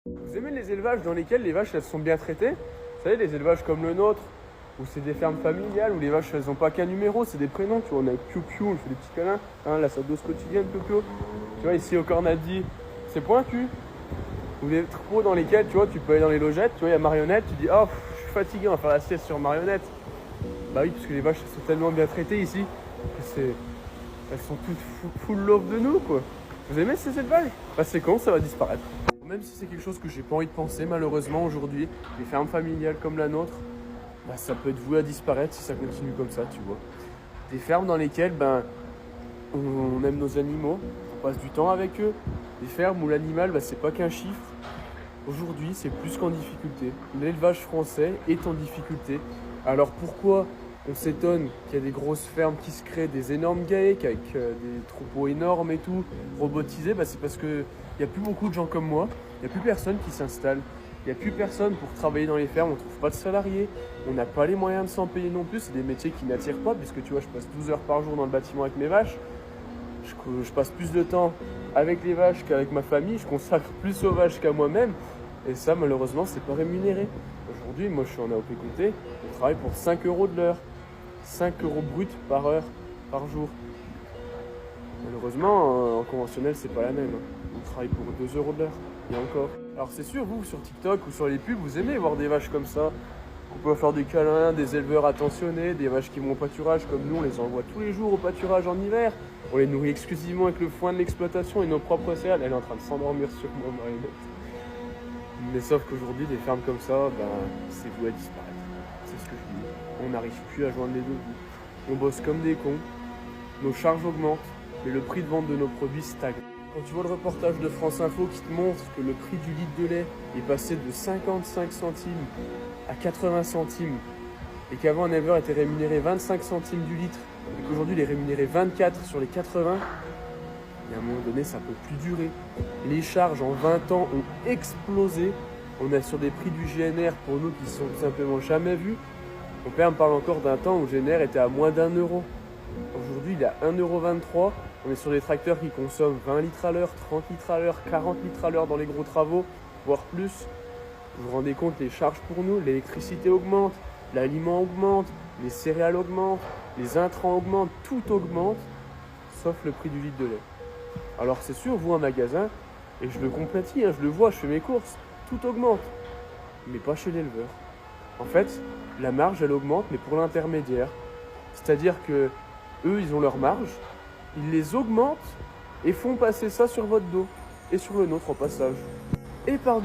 Vous aimez les élevages dans lesquels les vaches elles sont bien traitées? Vous savez, les élevages comme le nôtre, où c'est des fermes familiales, où les vaches elles n'ont pas qu'un numéro, c'est des prénoms. Tu vois, on a Piu-Piu, on fait des petits câlins. Hein, là, sa dose quotidienne, Piu-Piu. Tu vois, ici au Cornadi, c'est pointu. Ou des troupeaux dans lesquels, tu vois, tu peux aller dans les logettes, tu vois, il y a Marionnette, tu dis, oh, je suis fatigué, on va faire la sieste sur Marionnette. Bah oui, parce que les vaches elles sont tellement bien traitées ici, que elles sont toutes full love de nous, quoi. Vous aimez ces élevages? Bah c'est con, ça va disparaître. Même si c'est quelque chose que j'ai pas envie de penser, malheureusement, aujourd'hui, les fermes familiales comme la nôtre, bah, ça peut être voué à disparaître si ça continue comme ça, tu vois. Des fermes dans lesquelles, ben, on aime nos animaux, on passe du temps avec eux. Des fermes où l'animal, bah, c'est pas qu'un chiffre. Aujourd'hui, c'est plus qu'en difficulté. L'élevage français est en difficulté. Alors pourquoi on s'étonne qu'il y a des grosses fermes qui se créent, des énormes GAEC avec des troupeaux énormes et tout, robotisés? Bah, c'est parce qu'il n'y a plus beaucoup de gens comme moi, il n'y a plus personne qui s'installe. Il n'y a plus personne pour travailler dans les fermes, on ne trouve pas de salariés, on n'a pas les moyens de s'en payer non plus, c'est des métiers qui n'attirent pas, puisque tu vois, je passe 12 heures par jour dans le bâtiment avec mes vaches, je passe plus de temps avec les vaches qu'avec ma famille, je consacre plus aux vaches qu'à moi-même, et ça malheureusement c'est pas rémunéré. Aujourd'hui, moi je suis en AOP côté, on travaille pour 5 euros de l'heure, 5 euros brut par heure, par jour. Malheureusement, en conventionnel, c'est pas la même. On travaille pour 2 euros de l'heure, et encore. Alors c'est sûr, vous, sur TikTok ou sur les pubs, vous aimez voir des vaches comme ça. On peut faire des câlins, des éleveurs attentionnés, des vaches qui vont au pâturage comme nous, on les envoie tous les jours au pâturage en hiver. On les nourrit exclusivement avec le foin de l'exploitation et nos propres céréales. Elle est en train de s'endormir sur moi, Marionnette. Mais sauf qu'aujourd'hui, des fermes comme ça, ben, c'est voué à disparaître. C'est ce que je dis. On n'arrive plus à joindre les deux bouts. On bosse comme des cons, nos charges augmentent, mais le prix de vente de nos produits stagne. Quand tu vois le reportage de France Info qui te montre que le prix du litre de lait est passé de 55 centimes à 80 centimes, et qu'avant un éleveur était rémunéré 25 centimes du litre, et qu'aujourd'hui il est rémunéré 24 sur les 80, et à un moment donné ça peut plus durer. Les charges en 20 ans ont explosé. On est sur des prix du GNR pour nous qui sont tout simplement jamais vus. Mon père me parle encore d'un temps où le GNR était à moins d'1 euro. Aujourd'hui il est à 1,23 €. On est sur des tracteurs qui consomment 20 litres à l'heure, 30 litres à l'heure, 40 litres à l'heure dans les gros travaux, voire plus. Vous vous rendez compte, les charges pour nous, l'électricité augmente, l'aliment augmente, les céréales augmentent, les intrants augmentent, tout augmente, sauf le prix du litre de lait. Alors c'est sûr, vous en magasin, et je le compatis, je le vois, je fais mes courses, tout augmente, mais pas chez l'éleveur. En fait, la marge, elle augmente, mais pour l'intermédiaire. C'est-à-dire que eux, ils ont leur marge, ils les augmentent et font passer ça sur votre dos et sur le nôtre au passage. Et par